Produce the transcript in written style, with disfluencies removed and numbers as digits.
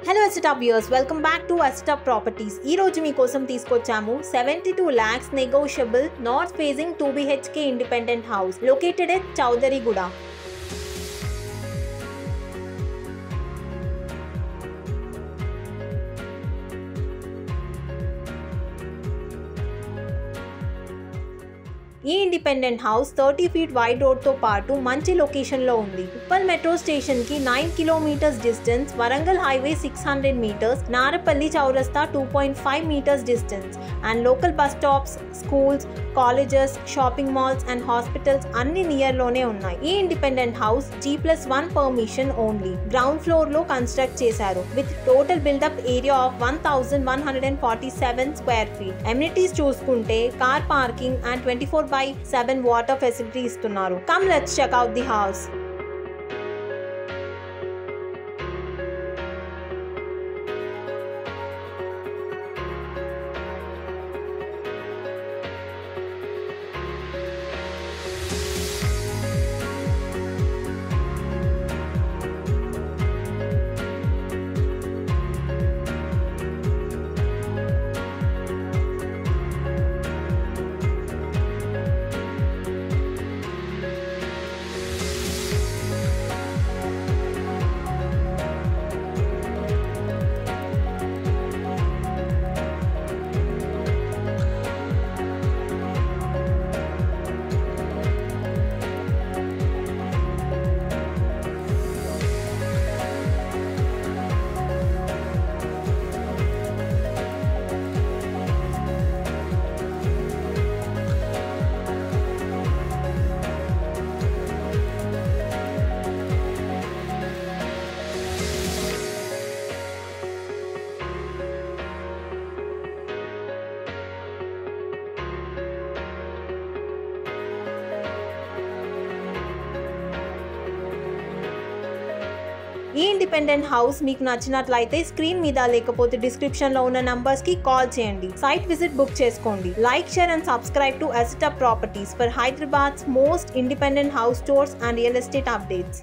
Hello Assetup viewers, welcome back to Assetup properties. ఈ రోజు మీకోసం తీసుకొచ్చాము 72 lakhs negotiable north facing 2 BHK independent house located at Chowdariguda. ఈ independent house 30 feet wide road తో పాటు మంచి లొకేషన్ లో ఉంది. ఉప్పల్ మెట్రో స్టేషన్ కి 9 kilometers distance, Warangal highway 600 meters, Narapally చౌరస్తా 2.5 meters distance and local bus stops, schools, colleges, shopping malls and hospitals అన్ని near లోనే ఉన్నాయి. ఈ independent house G+1 permission only ground floor లో కన్స్ట్రక్ట్ చేశారు with total buildup area of 1147 square feet. Amenities చూసుకుంటే car parking and 24/7 water facility ఇస్తున్నారు. Come let's check out the house. ఈ independent house మీకు నచ్చినట్లయితే స్క్రీన్ మీద లేకపోతే డిస్క్రిప్షన్ లో ఉన్న నంబర్స్ కి కాల్ చేయండి. సైట్ విజిట్ బుక్ చేసుకోండి. Like, share and subscribe to Assetup properties for హైదరాబాద్'s most independent house tours and real estate updates.